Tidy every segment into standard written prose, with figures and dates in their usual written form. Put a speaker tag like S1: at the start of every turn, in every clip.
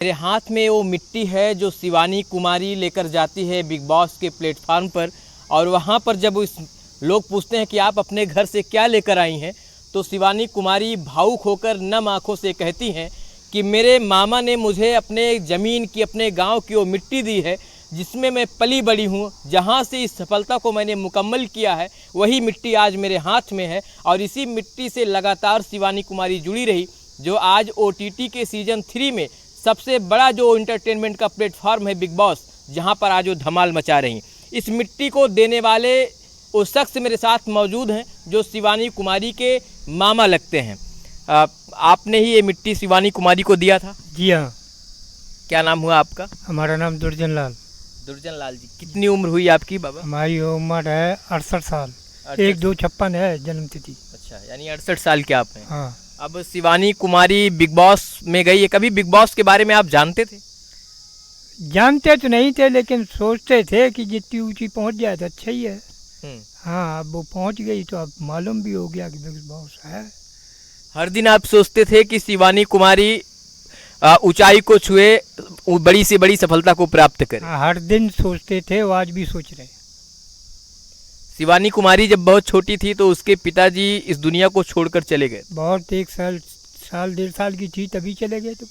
S1: मेरे हाथ में वो मिट्टी है जो शिवानी कुमारी लेकर जाती है बिग बॉस के प्लेटफार्म पर। और वहाँ पर जब लोग पूछते हैं कि आप अपने घर से क्या लेकर आई हैं, तो शिवानी कुमारी भावुक होकर नम आँखों से कहती हैं कि मेरे मामा ने मुझे अपने ज़मीन की, अपने गांव की वो मिट्टी दी है जिसमें मैं पली बड़ी हूँ, जहाँ से इस सफलता को मैंने मुकम्मल किया है, वही मिट्टी आज मेरे हाथ में है। और इसी मिट्टी से लगातार शिवानी कुमारी जुड़ी रही, जो आज OTT के सीज़न 3 में सबसे बड़ा जो एंटरटेनमेंट का प्लेटफॉर्म है बिग बॉस, जहां पर आज वो धमाल मचा रही। इस मिट्टी को देने वाले वो शख्स मेरे साथ मौजूद हैं जो शिवानी कुमारी के मामा लगते हैं। आपने ही ये मिट्टी शिवानी कुमारी को दिया था?
S2: जी हाँ।
S1: क्या नाम हुआ आपका?
S2: हमारा नाम दुर्जन लाल।
S1: दुर्जन लाल जी, कितनी उम्र हुई आपकी बाबा?
S2: हमारी उम्र है 68 साल। 1256 है जन्म तिथि।
S1: अच्छा, यानी 68 साल के आप हैं।
S2: हाँ।
S1: अब शिवानी कुमारी बिग बॉस में गई है, कभी बिग बॉस के बारे में आप जानते थे?
S2: जानते तो नहीं थे, लेकिन सोचते थे कि जितनी ऊंची पहुंच जाए तो अच्छा ही है। हाँ, अब वो पहुंच गई तो अब मालूम भी हो गया कि बिग बॉस है।
S1: हर दिन आप सोचते थे कि शिवानी कुमारी ऊंचाई को छुए, बड़ी से बड़ी सफलता को प्राप्त करे?
S2: हर दिन सोचते थे, वो आज भी सोच रहे हैं।
S1: शिवानी कुमारी जब बहुत छोटी थी तो उसके पिताजी इस दुनिया को छोड़कर चले गए।
S2: बहुत 1 साल 1.5 साल की थी तभी चले गए, तो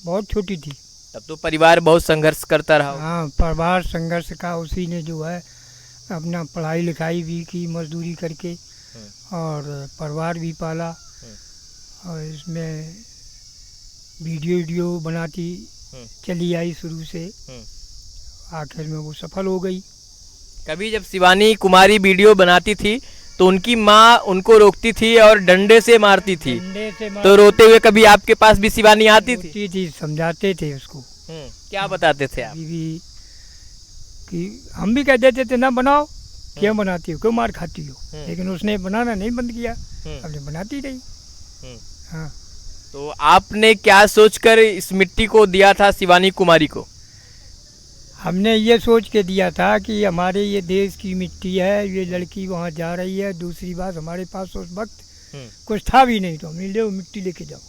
S2: बहुत छोटी थी।
S1: तब तो परिवार बहुत संघर्ष करता रहा।
S2: हाँ, परिवार संघर्ष का, उसी ने जो है अपना पढ़ाई लिखाई भी की मजदूरी करके, और परिवार भी पाला। और इसमें वीडियो बनाती चली आई शुरू से, आखिर में वो सफल हो गई।
S1: कभी जब शिवानी कुमारी वीडियो बनाती थी तो उनकी माँ उनको रोकती थी और डंडे से मारती थी, तो रोते हुए कभी आपके पास भी शिवानी आती थी?
S2: समझाते थे उसको।
S1: क्या बताते थे आप?
S2: कि हम भी कह देते थे ना बनाओ, क्यों बनाती हो, क्यों मार खाती हो, लेकिन उसने बनाना नहीं बंद किया, अपने बनाती रही। हाँ।
S1: तो आपने क्या सोचकर इस मिट्टी को दिया था शिवानी कुमारी को?
S2: हमने ये सोच के दिया था कि हमारे ये देश की मिट्टी है, ये लड़की वहाँ जा रही है। दूसरी बात, हमारे पास उस वक्त कुछ था भी नहीं, तो हमने ले मिट्टी लेके जाओ,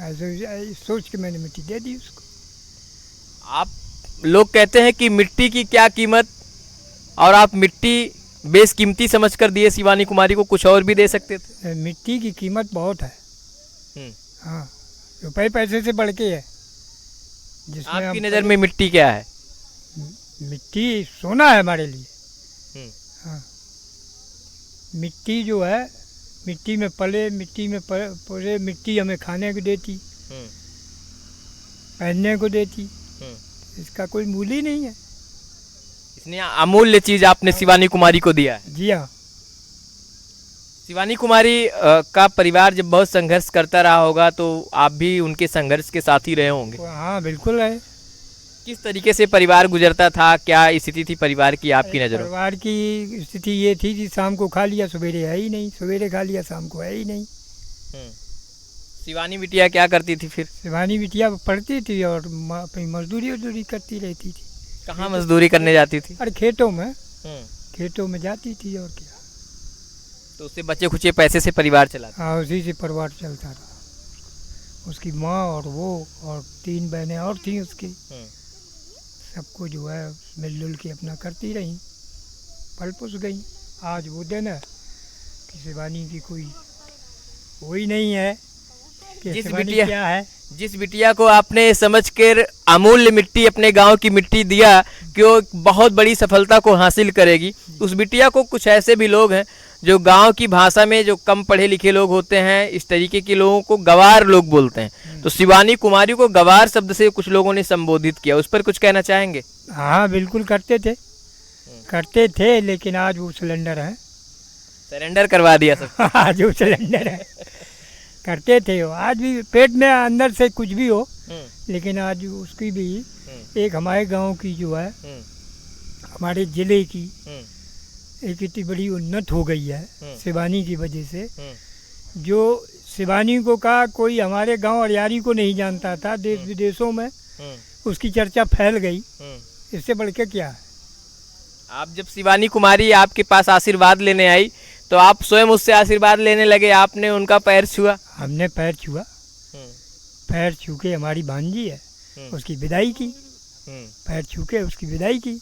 S2: ऐसे सोच के मैंने मिट्टी दे दी उसको।
S1: आप लोग कहते हैं कि मिट्टी की क्या कीमत, और आप मिट्टी बेशकीमती समझकर दिए शिवानी कुमारी को, कुछ और भी दे सकते थे।
S2: मिट्टी की कीमत बहुत है। हाँ, रुपए पैसे से बढ़ के है।
S1: आपकी नज़र में मिट्टी क्या है?
S2: मिट्टी सोना है हमारे लिए। हाँ, मिट्टी जो है, मिट्टी में पले, मिट्टी में पले, मिट्टी हमें खाने को देती, पहनने को देती, इसका कोई मूल्य ही नहीं है।
S1: इसने अमूल्य चीज़ आपने शिवानी कुमारी को दिया है।
S2: जी हाँ।
S1: शिवानी कुमारी का परिवार जब बहुत संघर्ष करता रहा होगा, तो आप भी उनके संघर्ष के साथ ही रहे होंगे।
S2: हाँ, बिल्कुल है।
S1: किस तरीके से परिवार गुजरता था, क्या स्थिति थी परिवार की आपकी नज़रों?
S2: परिवार की स्थिति ये थी कि शाम को खा लिया, सवेरे है ही नहीं, सवेरे खा लिया, शाम को है ही नहीं।
S1: शिवानी बिटिया क्या करती थी फिर?
S2: शिवानी बिटिया पढ़ती थी और अपनी मजदूरी करती रहती थी।
S1: कहाँ मजदूरी करने जाती थी?
S2: अरे खेतों में, खेतों में जाती थी, और क्या।
S1: तो उससे बचे खुचे पैसे से परिवार चला?
S2: हाँ, उसी से परिवार चलता रहा। उसकी माँ और वो और 3 बहनें और थीं उसकी, सबको जो है मिलजुल के अपना करती रहीं, पल पुस गई। आज वो दिन है कि शिवानी की कोई वही नहीं है कि
S1: जिस
S2: शिवानी
S1: बिटिया
S2: क्या है।
S1: जिस बिटिया को आपने समझकर अमूल्य मिट्टी, अपने गांव की मिट्टी दिया कि वो बहुत बड़ी सफलता को हासिल करेगी, उस बिटिया को कुछ ऐसे भी लोग हैं जो गांव की भाषा में, जो कम पढ़े लिखे लोग होते हैं, इस तरीके के लोगों को गवार लोग बोलते हैं। तो शिवानी कुमारी को गवार शब्द से कुछ लोगों ने संबोधित किया, उस पर कुछ कहना चाहेंगे?
S2: हाँ, बिल्कुल करते थे, लेकिन आज वो सिलेंडर है।
S1: सरेंडर करवा दिया सब।
S2: आज वो सिलेंडर है। करते थे वो, आज भी पेट में अंदर से कुछ भी हो, लेकिन आज उसकी भी एक हमारे गांव की जो है, हमारे जिले की एक इतनी बड़ी उन्नत हो गई है शिवानी की वजह से। जो शिवानी को का कोई हमारे गांव अरियारी को नहीं जानता था, देश विदेशों में उसकी चर्चा फैल गई। इससे बढ़ के क्या है।
S1: आप जब शिवानी कुमारी आपके पास आशीर्वाद लेने आई तो आप स्वयं उससे आशीर्वाद लेने लगे, आपने उनका पैर छुआ?
S2: हमने पैर छुआ, पैर छू के हमारी भांजी है उसकी विदाई की, पैर छू के उसकी विदाई की।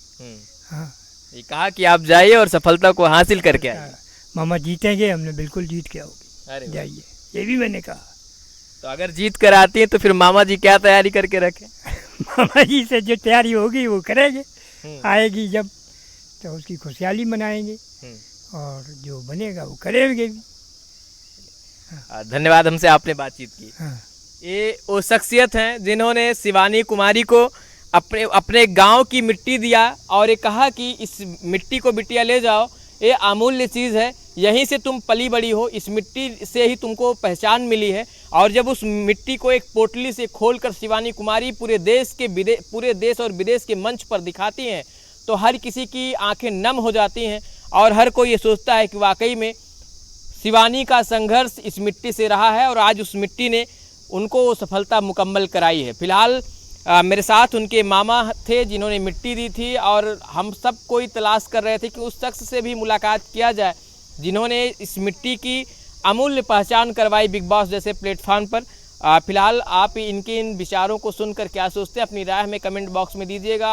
S2: हाँ,
S1: ये कहा कि आप जाइए और सफलता को हासिल करके आइए।
S2: मामा जीतेंगे, हमने बिल्कुल जीत के आओगे,
S1: अरे वाह।
S2: जाइए, ये भी मैंने कहा।
S1: तो अगर जीत कर आती है तो फिर मामा जी क्या तैयारी करके रखें?
S2: मामा जी से जो तैयारी होगी वो करेंगे, आएगी जब तो उसकी खुशहाली मनाएंगे और जो बनेगा वो करेंगे भी।
S1: धन्यवाद, हमसे आपने बातचीत की।
S2: हाँ,
S1: ये वो शख्सियत हैं जिन्होंने शिवानी कुमारी को अपने अपने गांव की मिट्टी दिया और ये कहा कि इस मिट्टी को बिटिया ले जाओ, ये अमूल्य चीज़ है, यहीं से तुम पली बड़ी हो, इस मिट्टी से ही तुमको पहचान मिली है। और जब उस मिट्टी को एक पोटली से खोलकर शिवानी कुमारी पूरे देश और विदेश के मंच पर दिखाती हैं तो हर किसी की आंखें नम हो जाती हैं और हर कोई ये सोचता है कि वाकई में शिवानी का संघर्ष इस मिट्टी से रहा है और आज उस मिट्टी ने उनको वो सफलता मुकम्मल कराई है। फिलहाल मेरे साथ उनके मामा थे जिन्होंने मिट्टी दी थी और हम सब कोई तलाश कर रहे थे कि उस शख्स से भी मुलाकात किया जाए जिन्होंने इस मिट्टी की अमूल्य पहचान करवाई बिग बॉस जैसे प्लेटफॉर्म पर। फिलहाल आप इनके इन विचारों को सुनकर क्या सोचते हैं, अपनी राय हमें कमेंट बॉक्स में दीजिएगा।